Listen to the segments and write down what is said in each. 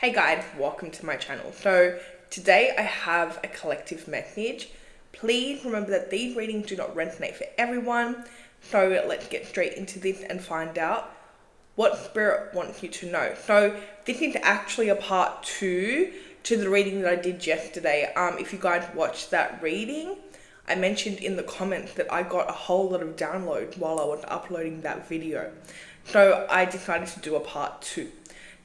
Hey guys, welcome to my channel. So today I have a collective message. Please remember that these readings do not resonate for everyone. So let's get straight into this and find out what Spirit wants you to know. So this is actually a part 2 to the reading that I did yesterday. If you guys watched that reading, I mentioned in the comments that I got a whole lot of downloads while I was uploading that video. So I decided to do a part 2.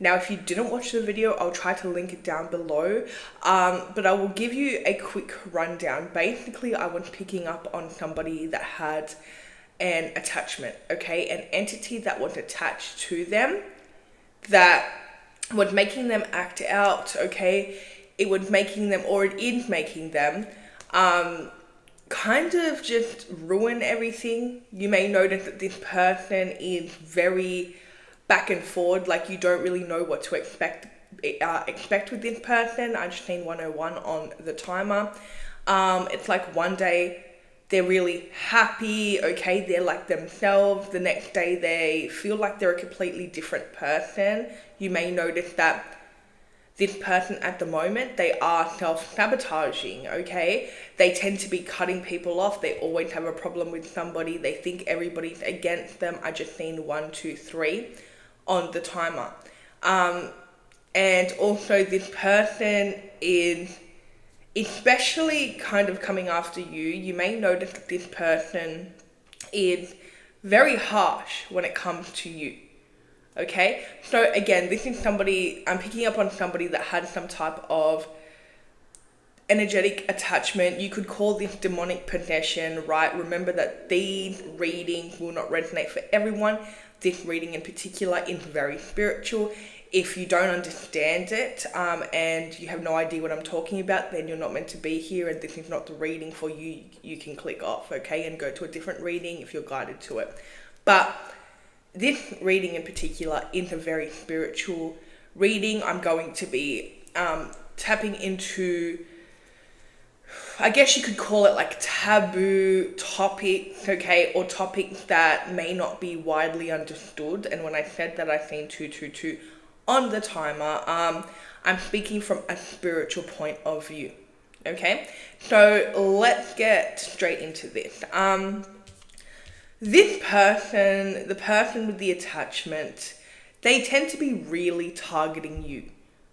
Now, if you didn't watch the video, I'll try to link it down below, but I will give you a quick rundown. Basically, I was picking up on somebody that had an attachment, okay? An entity that was attached to them that was making them act out, okay? It was making them, or it is making them, kind of just ruin everything. You may notice that this person is very back and forward, like you don't really know what to expect with this person. I just seen 101 on the timer. It's like one day they're really happy, okay, they're like themselves. The next day they feel like they're a completely different person. You may notice that this person at the moment, they are self-sabotaging, okay? They tend to be cutting people off. They always have a problem with somebody. They think everybody's against them. I just seen 1, 2, 3 on the timer. And also this person is especially kind of coming after you. You may notice that this person is very harsh when it comes to you. Okay, so again, this is somebody, I'm picking up on somebody that had some type of energetic attachment. You could call this demonic possession, right? Remember that these readings will not resonate for everyone. This reading in particular is very spiritual. If you don't understand it and you have no idea what I'm talking about, then you're not meant to be here and this is not the reading for you. You can click off, okay, and go to a different reading if you're guided to it. But this reading in particular is a very spiritual reading. I'm going to be tapping into, I guess you could call it like taboo topics, okay, or topics that may not be widely understood. And when I said that, I seen 222 on the timer. I'm speaking from a spiritual point of view, okay? So let's get straight into this. This person, the person with the attachment, they tend to be really targeting you,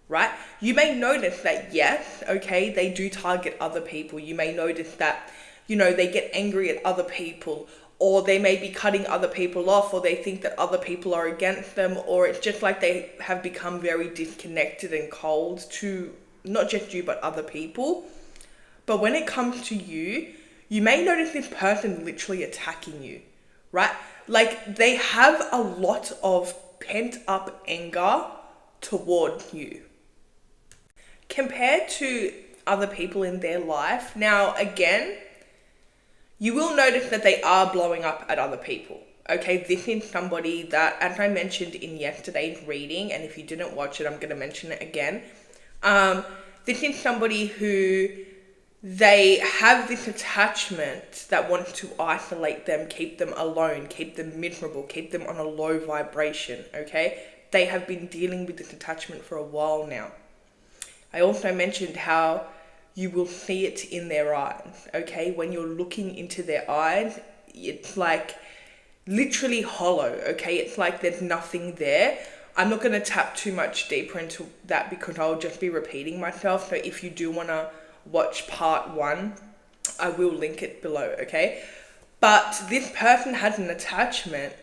right? You may notice that, yes, okay, they do target other people. You may notice that, you know, they get angry at other people, or they may be cutting other people off, or they think that other people are against them, or it's just like they have become very disconnected and cold to not just you, but other people. But when it comes to you, you may notice this person literally attacking you, right? Like they have a lot of pent up anger toward you compared to other people in their life. Now, again, you will notice that they are blowing up at other people. Okay, this is somebody that, as I mentioned in yesterday's reading, and if you didn't watch it, I'm going to mention it again. This is somebody who they have this attachment that wants to isolate them, keep them alone, keep them miserable, keep them on a low vibration, okay? They have been dealing with this attachment for a while now. I also mentioned how you will see it in their eyes, okay? When you're looking into their eyes, it's like literally hollow, okay? It's like there's nothing there. I'm not going to tap too much deeper into that because I'll just be repeating myself. So if you do want to watch part 1, I will link it below, okay? But this person has an attachment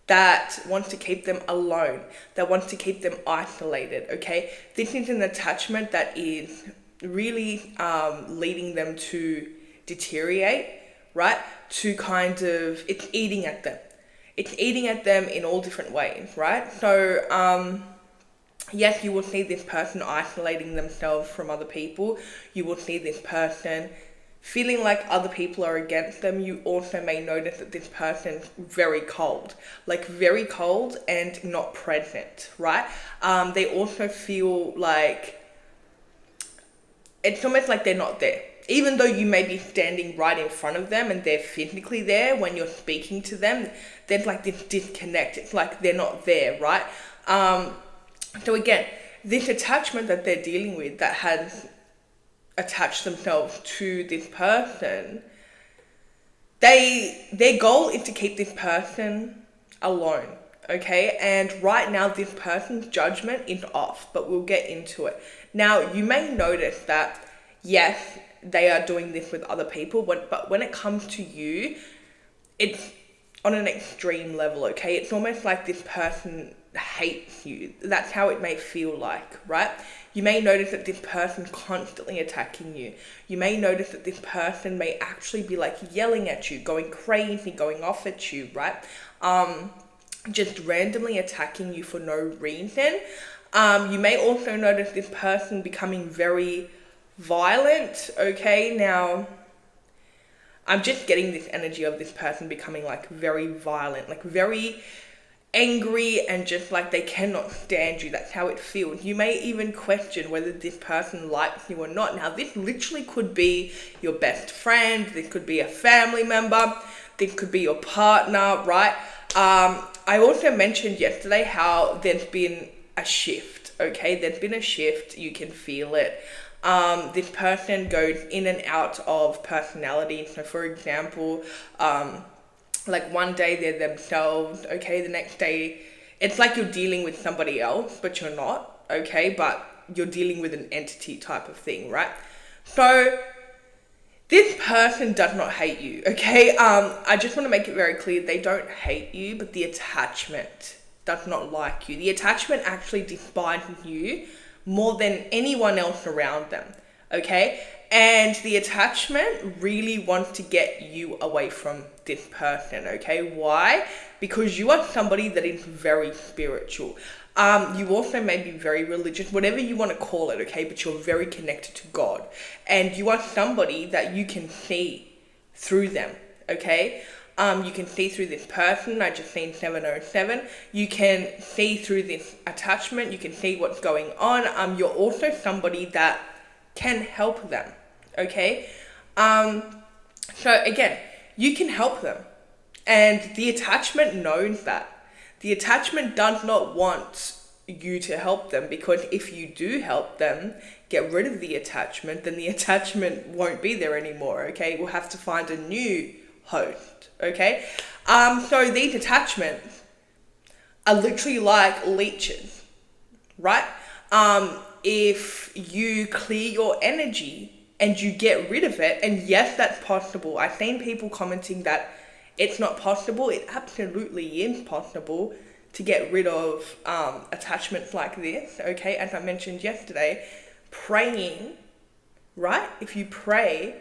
that wants to keep them alone, that wants to keep them isolated, okay? This is an attachment that is really leading them to deteriorate, right? To kind of, it's eating at them. It's eating at them in all different ways, right? So, yes, you will see this person isolating themselves from other people. You will see this person feeling like other people are against them. You also may notice that this person very cold, like very cold and not present, right? They also feel like it's almost like they're not there. Even though you may be standing right in front of them and they're physically there when you're speaking to them, there's like this disconnect. It's like they're not there, right? So again, this attachment that they're dealing with, that has attached themselves to this person, their goal is to keep this person alone. Okay, and right now this person's judgment is off, but we'll get into it. Now, you may notice that, yes, they are doing this with other people, but when it comes to you, it's on an extreme level, okay? It's almost like this person hates you. That's how it may feel like, right? You may notice that this person's constantly attacking you. You may notice that this person may actually be like yelling at you, going crazy, going off at you, right? Just randomly attacking you for no reason. You may also notice this person becoming very violent, okay? Now, I'm just getting this energy of this person becoming like very violent, like very angry, and just like they cannot stand you. That's how it feels. You may even question whether this person likes you or not. Now, this literally could be your best friend. This could be a family member. This could be your partner, right? I also mentioned yesterday how there's been a shift, okay? There's been a shift. You can feel it. This person goes in and out of personality. So, for example, like one day they're themselves, okay? The next day, it's like you're dealing with somebody else, but you're not, okay? But you're dealing with an entity type of thing, right? So, this person does not hate you, okay? I just want to make it very clear, they don't hate you, but the attachment does not like you. The attachment actually despises you more than anyone else around them, okay? And the attachment really wants to get you away from this person, okay? Why? Because you are somebody that is very spiritual. You also may be very religious, whatever you want to call it, okay? But you're very connected to God. And you are somebody that you can see through them, okay? You can see through this person. I just seen 707. You can see through this attachment. You can see what's going on. You're also somebody that can help them, okay? So again, you can help them. And the attachment knows that. The attachment does not want you to help them, because if you do help them get rid of the attachment, then the attachment won't be there anymore, okay? We'll have to find a new host, okay? So these attachments are literally like leeches, right? If you clear your energy and you get rid of it, and yes, that's possible. I've seen people commenting that it's not possible. It absolutely is possible to get rid of attachments like this, okay? As I mentioned yesterday, praying, right? If you pray,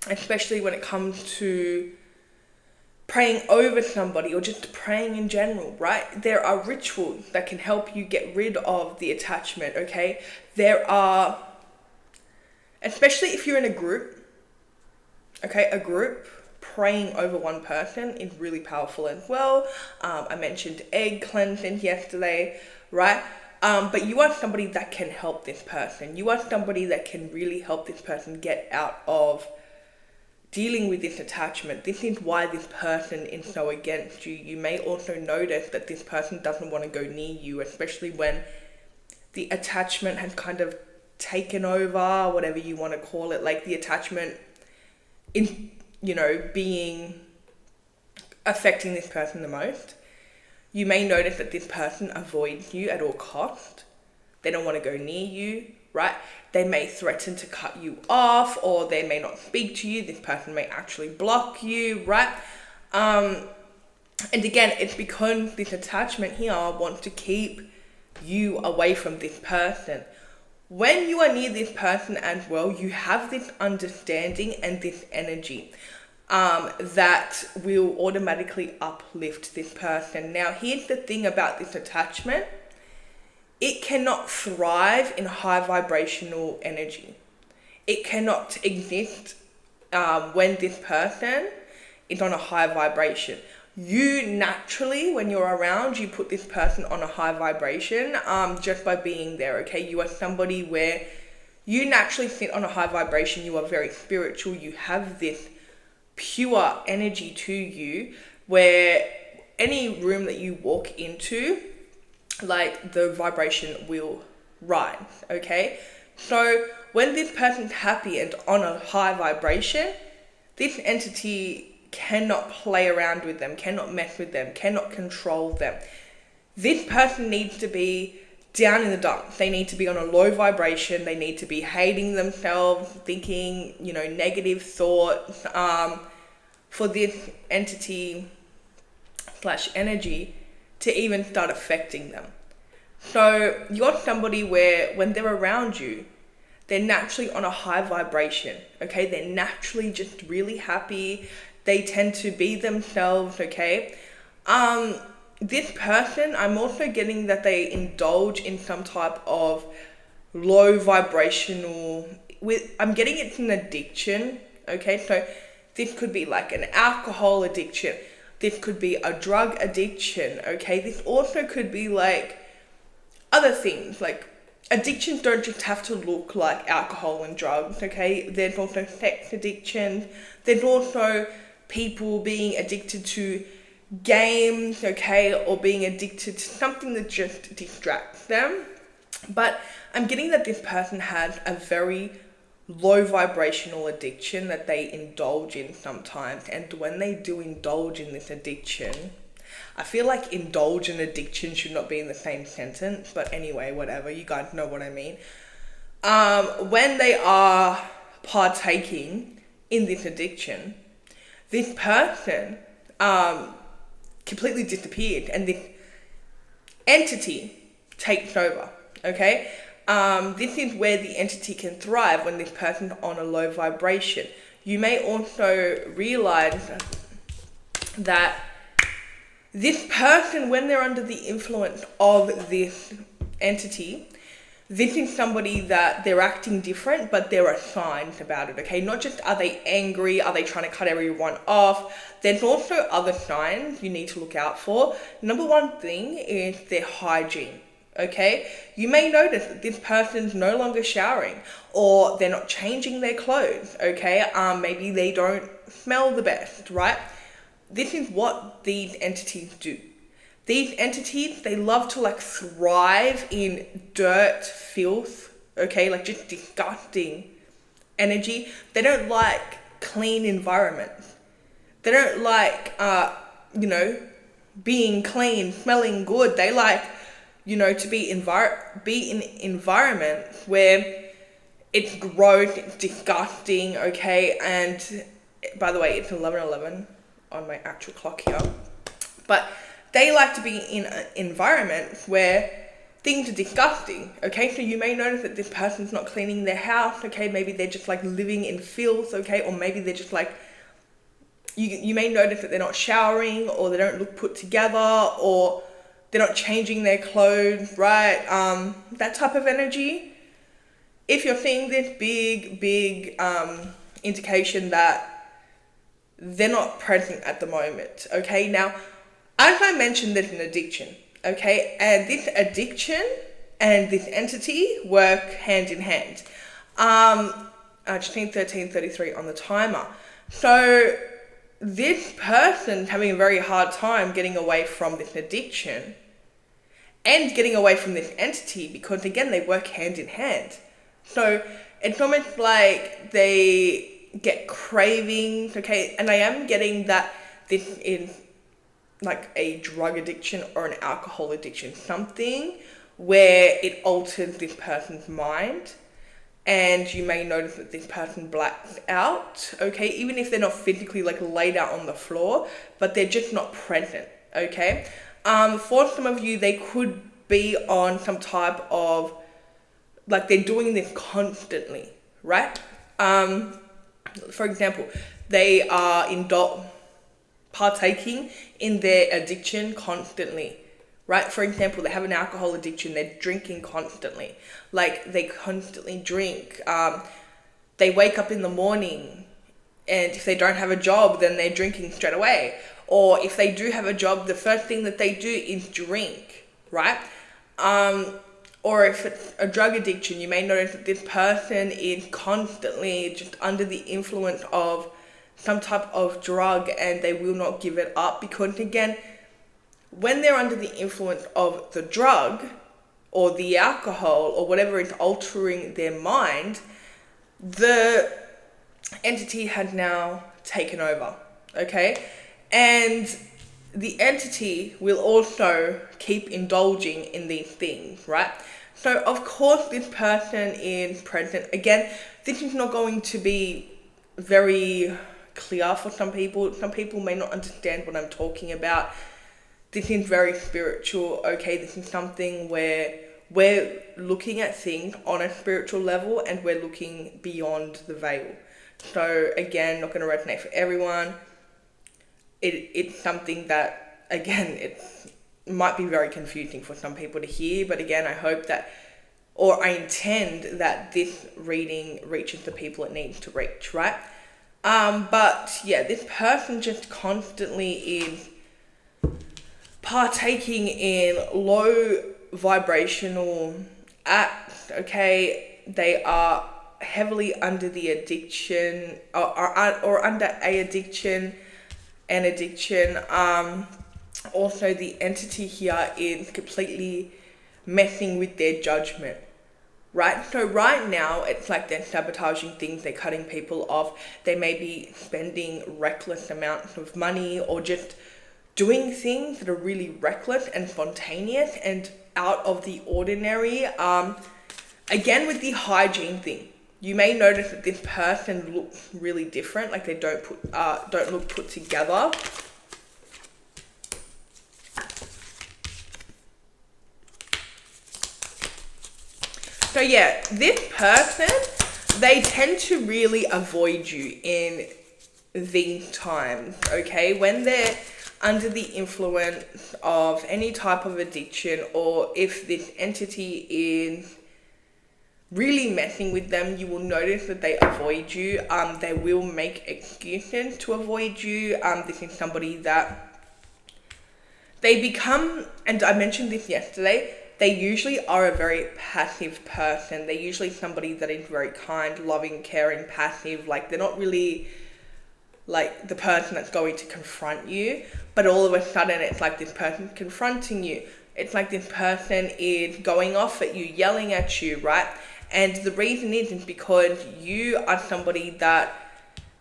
especially when it comes to praying over somebody or just praying in general, right? There are rituals that can help you get rid of the attachment, okay? There are, especially if you're in a group, okay, a group, praying over one person is really powerful as well. I mentioned egg cleansing yesterday, right? But you are somebody that can help this person. You are somebody that can really help this person get out of dealing with this attachment. This is why this person is so against you. You may also notice that this person doesn't want to go near you, especially when the attachment has kind of taken over, whatever you want to call it, like the attachment in, being affecting this person the most. You may notice that this person avoids you at all costs. They don't want to go near you, right? They may threaten to cut you off, or they may not speak to you. This person may actually block you, right? And again, it's because this attachment here wants to keep you away from this person. When you are near this person as well, you have this understanding and this energy that will automatically uplift this person. Now, here's the thing about this attachment. It cannot thrive in high vibrational energy. It cannot exist when this person is on a high vibration. You naturally, when you're around, you put this person on a high vibration just by being there, okay? You are somebody where you naturally sit on a high vibration. You are very spiritual. You have this pure energy to you where any room that you walk into, like the vibration will rise, okay? So when this person's happy and on a high vibration, this entity cannot play around with them, cannot mess with them, cannot control them. This person needs to be down in the dumps. They need to be on a low vibration. They need to be hating themselves, thinking, negative thoughts, for this entity slash energy to even start affecting them. So you're somebody where when they're around you, they're naturally on a high vibration, okay? They're naturally just really happy. They tend to be themselves, okay? This person, I'm also getting that they indulge in some type of low vibrational, I'm getting it's an addiction, okay? So this could be like an alcohol addiction. This could be a drug addiction, okay? This also could be like other things, like addictions don't just have to look like alcohol and drugs, okay? There's also sex addiction. There's also people being addicted to games, okay? Or being addicted to something that just distracts them. But I'm getting that this person has a very low vibrational addiction that they indulge in sometimes. And when they do indulge in this addiction, I feel like indulge and addiction should not be in the same sentence, but anyway, whatever, you guys know what I mean. When they are partaking in this addiction, this person completely disappeared and this entity takes over, okay? This is where the entity can thrive when this person's on a low vibration. You may also realize that this person, when they're under the influence of this entity, this is somebody that they're acting different, but there are signs about it, okay? Not just are they angry, are they trying to cut everyone off? There's also other signs you need to look out for. Number one thing is their hygiene, okay? You may notice that this person's no longer showering or they're not changing their clothes, okay? Maybe they don't smell the best, right? This is what these entities do. These entities, they love to thrive in dirt, filth, okay? Just disgusting energy. They don't like clean environments. They don't like, being clean, smelling good. They like, to be in environments where it's gross, it's disgusting, okay? And by the way, it's 11:11 on my actual clock here. But they like to be in an environment where things are disgusting, okay? So you may notice that this person's not cleaning their house, okay? Maybe they're just living in filth, okay? Or maybe they're just you may notice that they're not showering or they don't look put together or they're not changing their clothes, right? That type of energy. If you're seeing this big indication that they're not present at the moment, okay? Now, as I mentioned, there's an addiction, okay? And this addiction and this entity work hand in hand. I just need 13:33 on the timer. So this person's having a very hard time getting away from this addiction and getting away from this entity because, again, they work hand in hand. So it's almost like they get cravings, okay? And I am getting that this is a drug addiction or an alcohol addiction, something where it alters this person's mind, and you may notice that this person blacks out, okay? Even if they're not physically laid out on the floor, but they're just not present, okay? For some of you, they could be on some type of, they're doing this constantly, right? For example, they are partaking in their addiction constantly, right? For example, they have an alcohol addiction, they're drinking constantly. They constantly drink. They wake up in the morning, and if they don't have a job, then they're drinking straight away. Or if they do have a job, the first thing that they do is drink, right? Or if it's a drug addiction, you may notice that this person is constantly just under the influence of some type of drug and they will not give it up because, again, when they're under the influence of the drug or the alcohol or whatever is altering their mind, the entity had now taken over, okay? And the entity will also keep indulging in these things, right? So of course this person is present. Again, this is not going to be very clear for some people. Some people may not understand what I'm talking about. This is very spiritual, okay? This is something where we're looking at things on a spiritual level and we're looking beyond the veil. So again, not going to resonate for everyone. It's something that, again, it might be very confusing for some people to hear, but again, I hope that, or I intend that this reading reaches the people it needs to reach, right? But yeah, this person just constantly is partaking in low vibrational acts, okay? They are heavily under the addiction or under an addiction. Also, the entity here is completely messing with their judgment, right? So right now, it's like they're sabotaging things, they're cutting people off, they may be spending reckless amounts of money or just doing things that are really reckless and spontaneous and out of the ordinary. Again, with the hygiene thing, you may notice that this person looks really different, like they don't look put together. So yeah, this person, they tend to really avoid you in these times, okay? When they're under the influence of any type of addiction, or if this entity is really messing with them, you will notice that they avoid you. They will make excuses to avoid you. This is somebody that they become, and I mentioned this yesterday, they usually are a very passive person. They're usually somebody that is very kind, loving, caring, passive. Like, they're not really like the person that's going to confront you, but all of a sudden it's like this person confronting you. It's like this person is going off at you, yelling at you, right? And the reason is because you are somebody that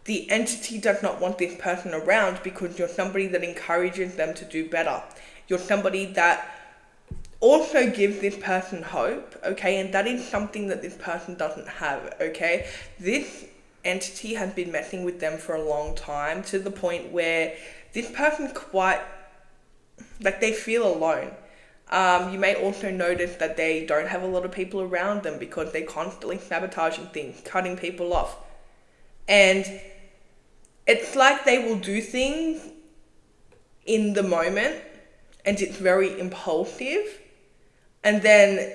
the entity does not want this person around, because you're somebody that encourages them to do better. You're somebody that also gives this person hope, okay? And that is something that this person doesn't have, okay? This entity has been messing with them for a long time, to the point where this person quite, like, they feel alone. You may also notice that they don't have a lot of people around them because they're constantly sabotaging things, cutting people off. And it's like they will do things in the moment and it's very impulsive. And then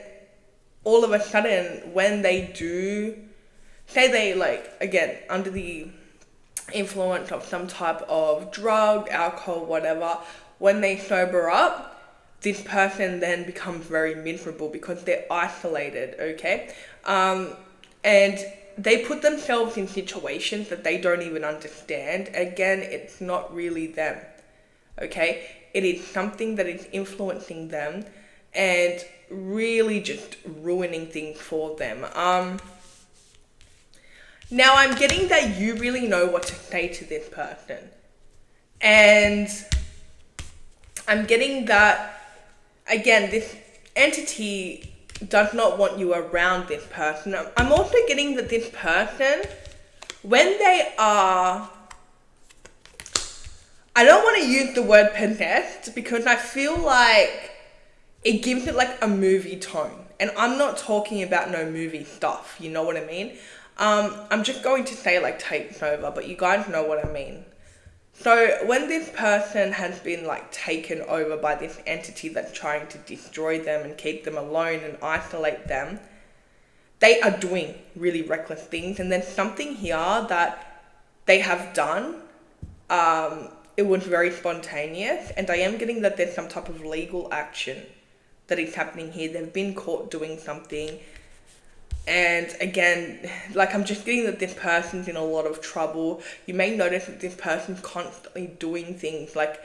all of a sudden, when they do, say they, like, again, under the influence of some type of drug, alcohol, whatever, when they sober up, this person then becomes very miserable because they're isolated, okay? And they put themselves in situations that they don't even understand. Again, it's not really them, okay? It is something that is influencing them and really just ruining things for them. Now, I'm getting that you really know what to say to this person. And I'm getting that, again, this entity does not want you around this person. I'm also getting that this person, when they are, I don't want to use the word possessed because I feel like it gives it like a movie tone. And I'm not talking about no movie stuff, you know what I mean? I'm just going to say like taken over, but you guys know what I mean. So when this person has been like taken over by this entity that's trying to destroy them and keep them alone and isolate them, they are doing really reckless things. And there's something here that they have done. It was very spontaneous, and I am getting that there's some type of legal action that is happening here. They've been caught doing something. And again, like, I'm just getting that this person's in a lot of trouble. You may notice that this person's constantly doing things like,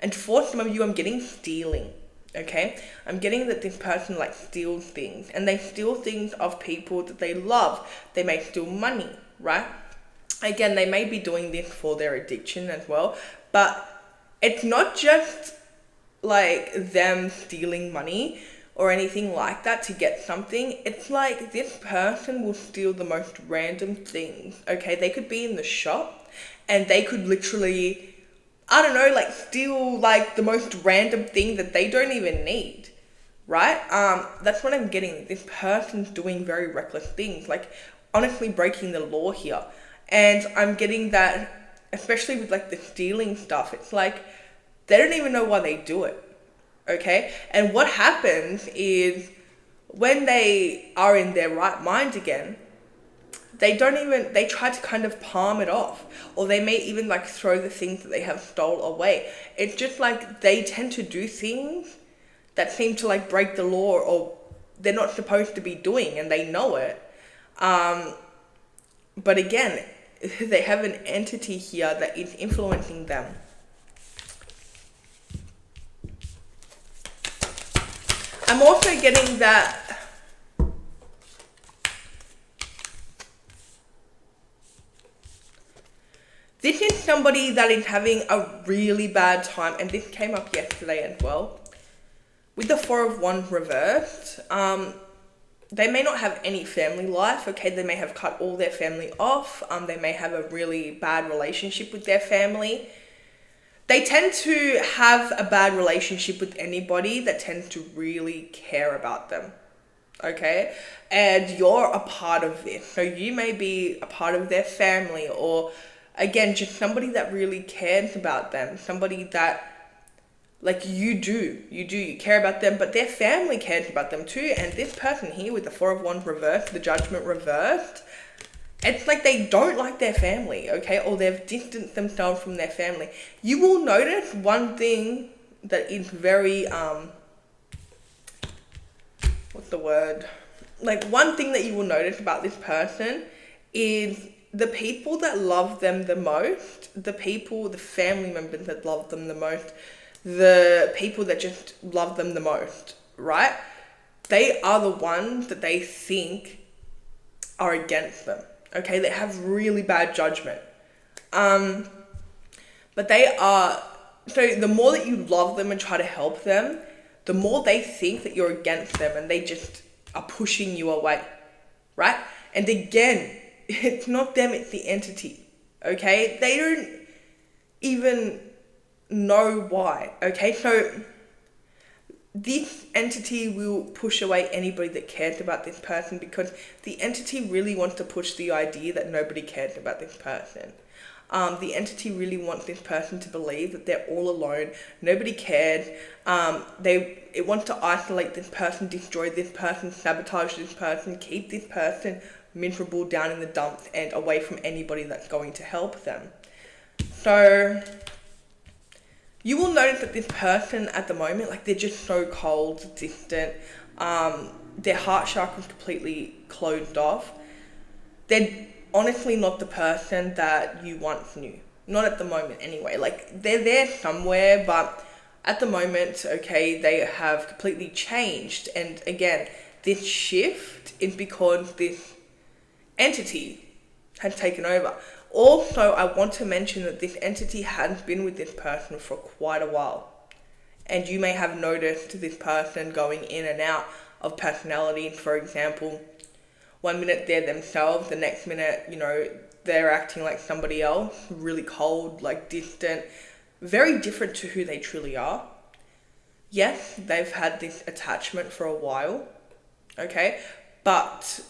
And for some of you, I'm getting stealing. Okay, I'm getting that this person like steals things, and they steal things of people that they love. They may steal money, right? Again, they may be doing this for their addiction as well, but it's not just like them stealing money or anything like that to get something. It's like this person will steal the most random things. Okay, they could be in the shop and they could literally, I don't know, like steal like the most random thing that they don't even need, right? That's what I'm getting. This person's doing very reckless things, like honestly breaking the law here. And I'm getting that, especially with like the stealing stuff, it's like they don't even know why they do it. Okay? And what happens is when they are in their right mind again, they try to kind of palm it off, or they may even like throw the things that they have stole away. It's just like they tend to do things that seem to like break the law, or they're not supposed to be doing, and they know it. But again, they have an entity here that is influencing them. I'm also getting that this is somebody that is having a really bad time, and this came up yesterday as well. With the Four of Wands reversed, they may not have any family life, okay? They may have cut all their family off. They may have a really bad relationship with their family. They tend to have a bad relationship with anybody that tends to really care about them, okay? And you're a part of this. So you may be a part of their family, or again, just somebody that really cares about them, somebody that like you care about them, but their family cares about them too. And this person here with the Four of Wands reversed, the Judgment reversed, it's like they don't like their family, okay? Or they've distanced themselves from their family. You will notice one thing that is very, what's the word? Like one thing that you will notice about this person is the people that love them the most, the family members that love them the most, the people that just love them the most, right? They are the ones that they think are against them, okay? They have really bad judgment. But they are, so the more that you love them and try to help them, the more they think that you're against them, and they just are pushing you away, right? And again, it's not them, it's the entity, okay? They don't even know why, okay? So this entity will push away anybody that cares about this person, because the entity really wants to push the idea that nobody cares about this person. The entity really wants this person to believe that they're all alone, nobody cared. It wants to isolate this person, destroy this person, sabotage this person, keep this person miserable, down in the dumps, and away from anybody that's going to help them. So you will notice that this person at the moment, like they're just so cold, distant. Their heart chakra is completely closed off. They're honestly not the person that you once knew. Not at the moment anyway. Like they're there somewhere, but at the moment, okay, they have completely changed. And again, this shift is because this entity has taken over. Also, I want to mention that this entity has been with this person for quite a while. And you may have noticed this person going in and out of personality. For example, one minute they're themselves, the next minute, they're acting like somebody else, really cold, like distant, very different to who they truly are. Yes, they've had this attachment for a while, okay? But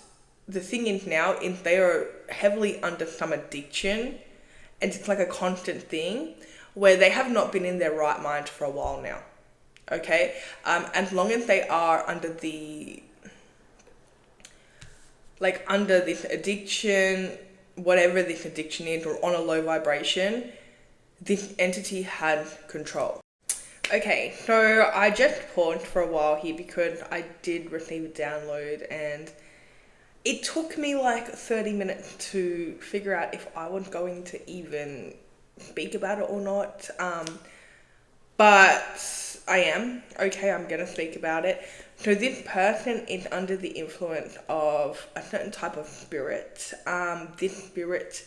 the thing is now is they are heavily under some addiction, and it's like a constant thing where they have not been in their right mind for a while now, okay? As long as they are under this addiction, whatever this addiction is, or on a low vibration, this entity has control. Okay, so I just paused for a while here because I did receive a download, and it took me like 30 minutes to figure out if I was going to even speak about it or not. but I am. Okay, I'm gonna speak about it. So this person is under the influence of a certain type of spirit. This spirit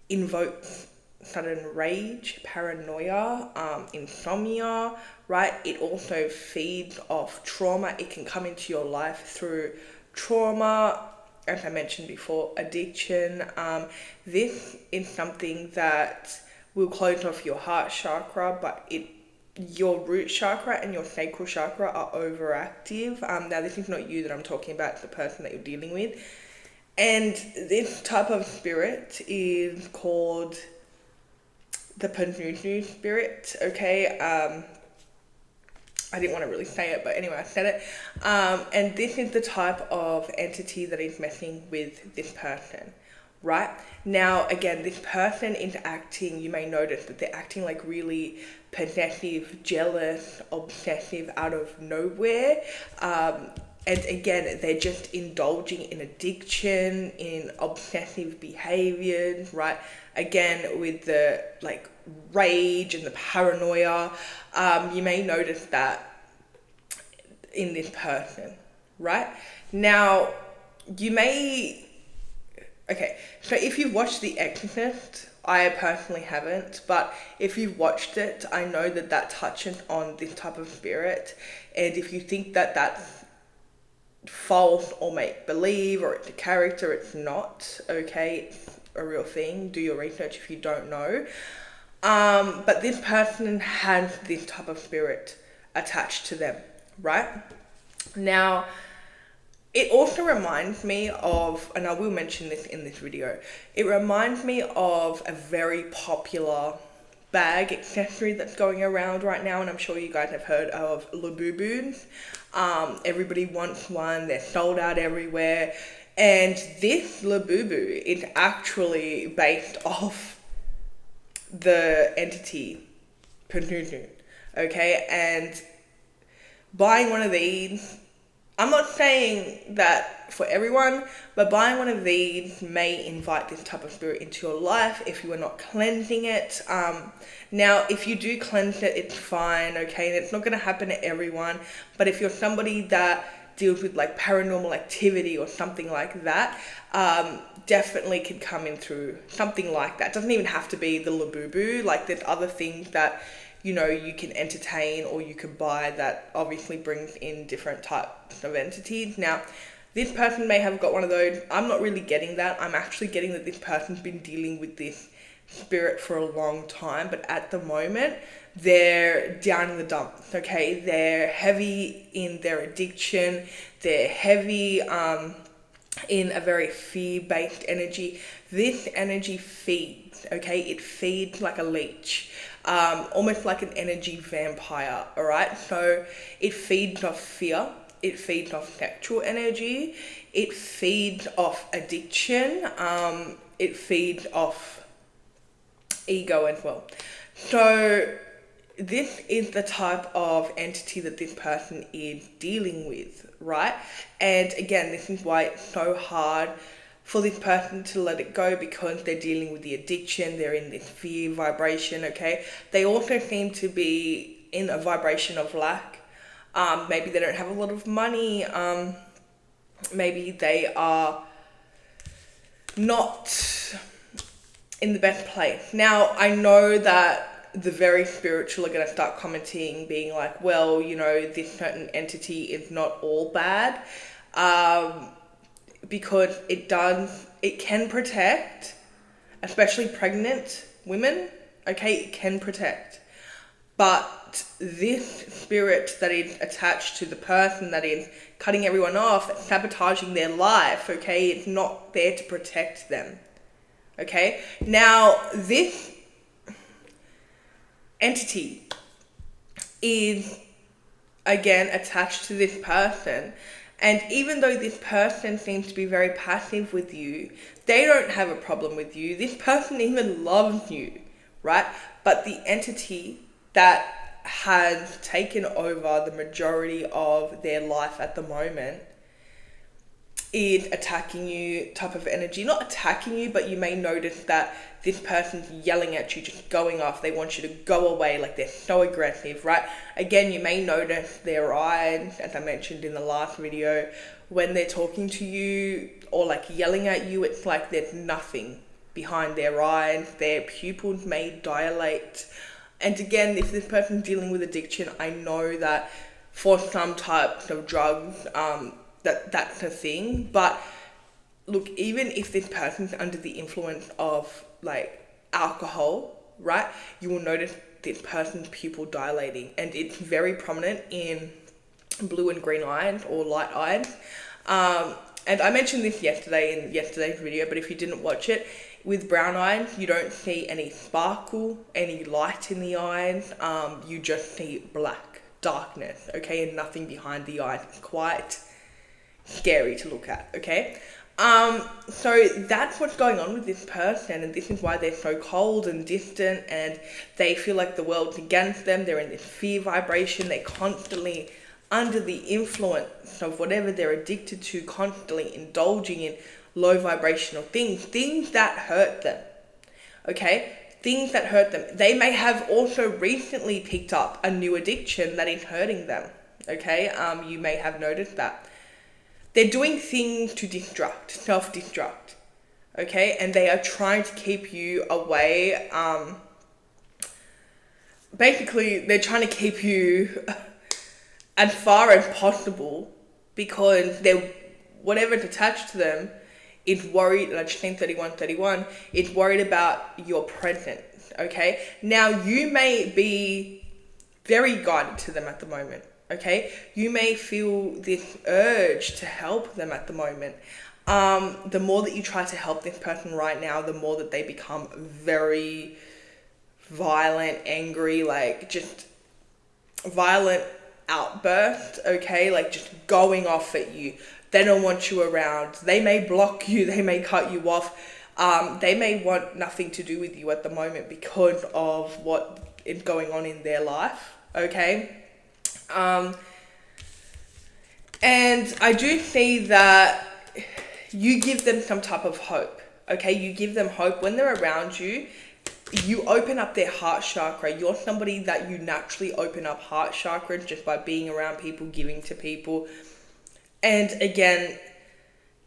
invokes sudden rage, paranoia, insomnia, right? It also feeds off trauma. It can come into your life through trauma, as I mentioned before, addiction. This is something that will close off your heart chakra, but your root chakra and your sacral chakra are overactive. Now, this is not you that I'm talking about, it's the person that you're dealing with. And this type of spirit is called the Panutu spirit, okay? I didn't want to really say it, but anyway, I said it. And this is the type of entity that is messing with this person, right? Now, again, this person is acting, you may notice that they're acting like really possessive, jealous, obsessive out of nowhere. And again, they're just indulging in addiction, in obsessive behaviors, right? Again, with the like rage and the paranoia, you may notice that in this person, right? Now, you may, okay, so if you've watched The Exorcist, I personally haven't, but if you've watched it, I know that that touches on this type of spirit. And if you think that that's false or make believe or it's a character, it's not, okay? It's a real thing. Do your research if you don't know. But this person has this type of spirit attached to them, right? Now, it also reminds me of, and I will mention this in this video, it reminds me of a very popular bag accessory that's going around right now, and I'm sure you guys have heard of Labubu's. Everybody wants one, they're sold out everywhere, and this Labubu is actually based off the entity Panutu, okay? And buying one of these, I'm not saying that for everyone, but buying one of these may invite this type of spirit into your life if you are not cleansing it. Now, if you do cleanse it, it's fine, okay? And it's not going to happen to everyone. But if you're somebody that deals with like paranormal activity or something like that, definitely could come in through something like that. It doesn't even have to be the Labubu. Like there's other things that you can entertain or you could buy that obviously brings in different types of entities. Now, this person may have got one of those. I'm not really getting that. I'm actually getting that this person's been dealing with this spirit for a long time, but at the moment, they're down in the dumps, okay? They're heavy in their addiction. They're heavy in a very fear-based energy. This energy feeds, okay? It feeds like a leech. Almost like an energy vampire, all right? So it feeds off fear, it feeds off sexual energy, it feeds off addiction, it feeds off ego as well. So this is the type of entity that this person is dealing with, right? And again, this is why it's so hard for this person to let it go, because they're dealing with the addiction, they're in this fear vibration, okay? They also seem to be in a vibration of lack. Maybe they don't have a lot of money. Maybe they are not in the best place. Now, I know that the very spiritual are going to start commenting, being like, well, this certain entity is not all bad. Because it can protect, especially pregnant women, okay, it can protect. But this spirit that is attached to the person that is cutting everyone off, sabotaging their life, okay, it's not there to protect them, okay? Now, this entity is, again, attached to this person. And even though this person seems to be very passive with you, they don't have a problem with you. This person even loves you, right? But the entity that has taken over the majority of their life at the moment in attacking you type of energy. Not attacking you, but you may notice that this person's yelling at you, just going off. They want you to go away, like they're so aggressive, right? Again, you may notice their eyes, as I mentioned in the last video, when they're talking to you or like yelling at you, it's like there's nothing behind their eyes. Their pupils may dilate. And again, if this person's dealing with addiction, I know that for some types of drugs, that's a thing. But look, even if this person's under the influence of like alcohol, right, you will notice this person's pupil dilating, and it's very prominent in blue and green eyes or light eyes. And I mentioned this yesterday in yesterday's video, but if you didn't watch it, with brown eyes, you don't see any sparkle, any light in the eyes. You just see black, darkness, okay, and nothing behind the eyes. It's quite scary to look at, okay? So that's what's going on with this person, and this is why they're so cold and distant, and they feel like the world's against them. They're in this fear vibration. They're constantly under the influence of whatever they're addicted to, constantly indulging in low vibrational things that hurt them, okay? Things that hurt them. They may have also recently picked up a new addiction that is hurting them, okay? You may have noticed that. They're doing things to destruct, self-destruct, okay? And they are trying to keep you away. Basically, they're trying to keep you as far as possible because they're, whatever's attached to them is worried, like 3131, is worried about your presence, okay? Now, you may be very guided to them at the moment, okay? You may feel this urge to help them at the moment. The more that you try to help this person right now, the more that they become very violent, angry, like just violent outburst, okay? Like just going off at you. They don't want you around. They may block you. They may cut you off. They may want nothing to do with you at the moment because of what is going on in their life, okay? And I do see that you give them some type of hope, okay? You give them hope when they're around you. You open up their heart chakra. You're somebody that you naturally open up heart chakras just by being around people, giving to people. And again,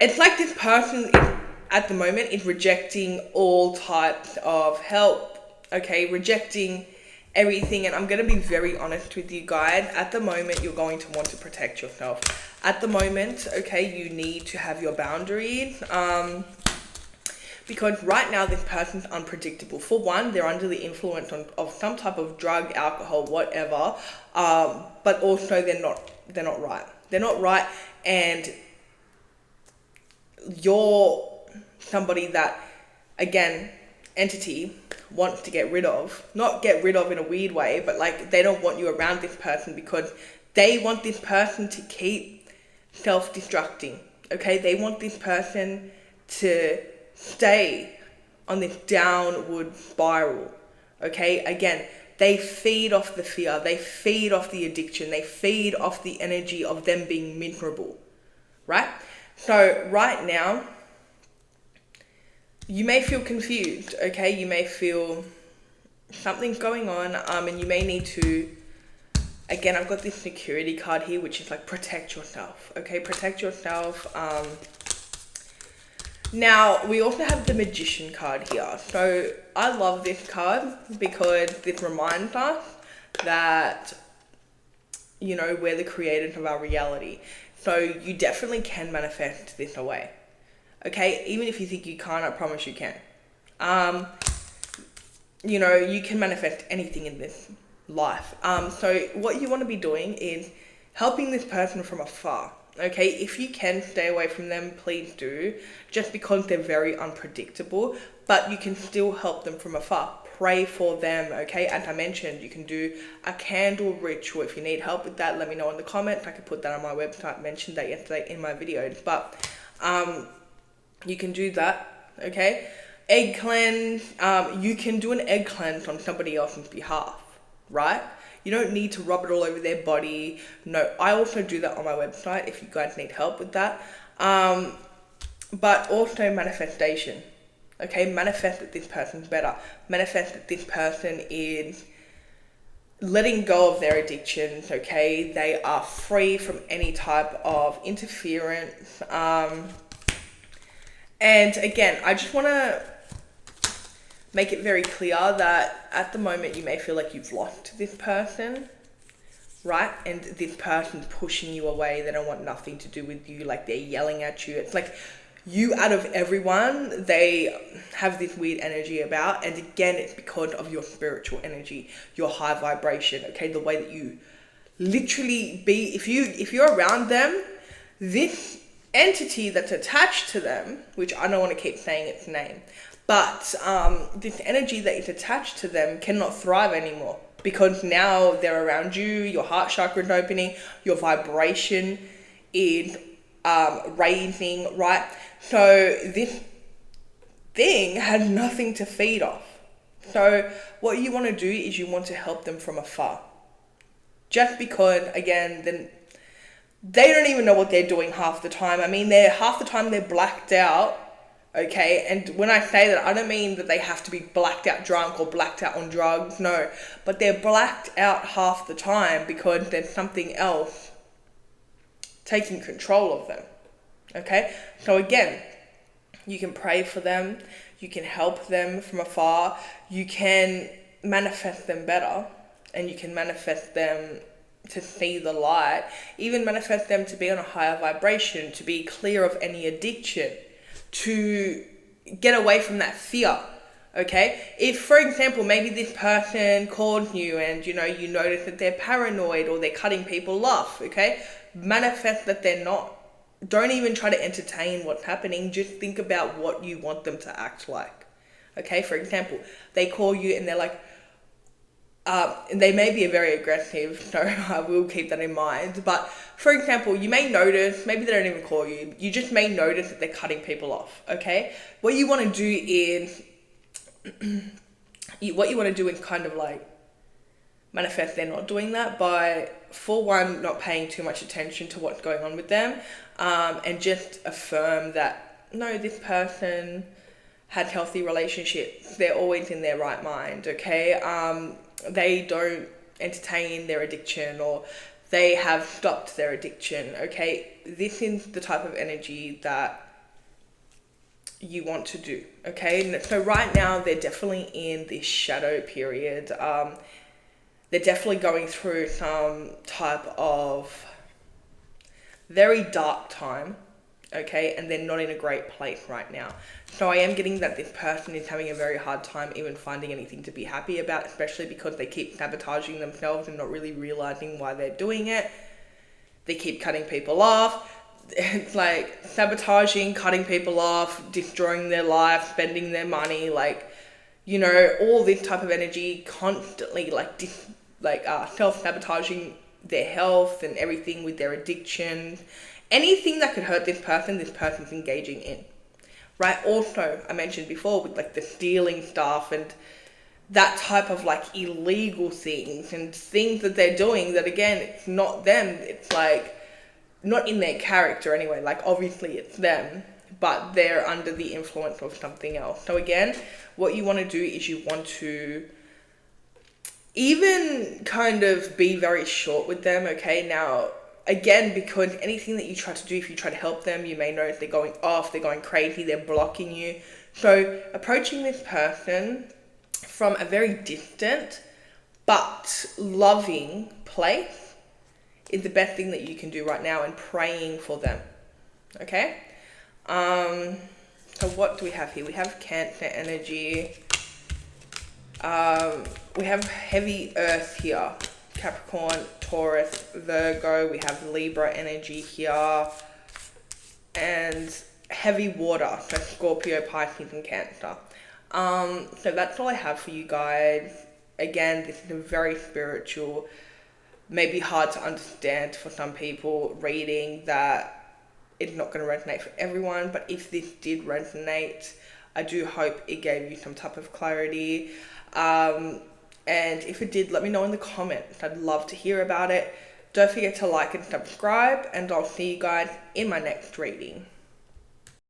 it's like this person at the moment is rejecting all types of help, okay? Rejecting everything. And I'm going to be very honest with you guys. At the moment, you're going to want to protect yourself. At the moment, okay, you need to have your boundaries. Because right now, this person's unpredictable. For one, they're under the influence of some type of drug, alcohol, whatever. But also, they're not right. They're not right, and you're somebody that, again, entity wants to get rid of. Not get rid of in a weird way, but like they don't want you around this person because they want this person to keep self-destructing, okay? They want this person to stay on this downward spiral, okay? Again, they feed off the fear, they feed off the addiction, they feed off the energy of them being miserable, right? So right now, you may feel confused, okay? You may feel something's going on, and you may need to, again, I've got this security card here, which is like protect yourself, okay? Protect yourself. Now, we also have the Magician card here. So I love this card because this reminds us that, you know, we're the creators of our reality. So you definitely can manifest this away. Okay? Even if you think you can't, I promise you can. You know, you can manifest anything in this life. So what you want to be doing is helping this person from afar. Okay, if you can stay away from them, please do, just because they're very unpredictable, but you can still help them from afar. Pray for them, okay? As I mentioned, you can do a candle ritual. If you need help with that, let me know in the comments. I could put that on my website. I mentioned that yesterday in my videos, but you can do that, okay? Egg cleanse, you can do an egg cleanse on somebody else's behalf, right? You don't need to rub it all over their body. No, I also do that on my website if you guys need help with that. But also manifestation. Okay, manifest that this person's better. Manifest that this person is letting go of their addictions. Okay, they are free from any type of interference. And again, I just want to make it very clear that at the moment you may feel like you've lost this person, right? And this person's pushing you away. They don't want nothing to do with you. Like, they're yelling at you. It's like you, out of everyone, they have this weird energy about. And again, it's because of your spiritual energy, your high vibration. Okay, the way that you literally be. If you're around them, this entity that's attached to them, which I don't want to keep saying its name, but this energy that is attached to them cannot thrive anymore, because now they're around you, your heart chakra is opening, your vibration is raising, right? So this thing had nothing to feed off. So what you want to do is you want to help them from afar. Just because, again, then they don't even know what they're doing half the time. I mean, half the time they're blacked out. Okay, and when I say that, I don't mean that they have to be blacked out drunk or blacked out on drugs, no. But they're blacked out half the time because there's something else taking control of them. Okay, so again, you can pray for them, you can help them from afar, you can manifest them better, and you can manifest them to see the light, even manifest them to be on a higher vibration, to be clear of any addiction, to get away from that fear. Okay, if, for example, maybe this person called you and you notice that they're paranoid or they're cutting people off, okay, manifest that they're not. Don't even try to entertain what's happening. Just think about what you want them to act like. Okay, for example, they call you and they're like, and they may be very aggressive, so I will keep that in mind. But for example, you may notice, maybe they don't even call you, you just may notice that they're cutting people off, okay? What you want to do is, kind of like manifest they're not doing that by, for one, not paying too much attention to what's going on with them, and just affirm that, no, this person had healthy relationships, they're always in their right mind, okay? They don't entertain their addiction, or they have stopped their addiction, okay? This is the type of energy that you want to do, okay? So right now, they're definitely in this shadow period. They're definitely going through some type of very dark time, okay? And they're not in a great place right now. So I am getting that this person is having a very hard time even finding anything to be happy about, especially because they keep sabotaging themselves and not really realizing why they're doing it. They keep cutting people off. It's like sabotaging, cutting people off, destroying their life, spending their money, like, all this type of energy, constantly self-sabotaging their health and everything with their addiction. Anything that could hurt this person's engaging in. Right? Also, I mentioned before with like the stealing stuff and that type of like illegal things and things that they're doing that, again, it's not them. It's like not in their character anyway. Like, obviously it's them, but they're under the influence of something else. So again, what you want to do is you want to even kind of be very short with them, okay? Now, again, because anything that you try to do, if you try to help them, you may notice they're going off, they're going crazy, they're blocking you. So approaching this person from a very distant but loving place is the best thing that you can do right now, and praying for them, okay? So what do we have here? We have Cancer energy. We have heavy earth here. Capricorn, Taurus, Virgo. We have Libra energy here. And heavy water. So Scorpio, Pisces, and Cancer. So that's all I have for you guys. Again, this is a very spiritual, maybe hard to understand for some people, reading that it's not going to resonate for everyone. But if this did resonate, I do hope it gave you some type of clarity. And if it did, let me know in the comments. I'd love to hear about it. Don't forget to like and subscribe, and I'll see you guys in my next reading.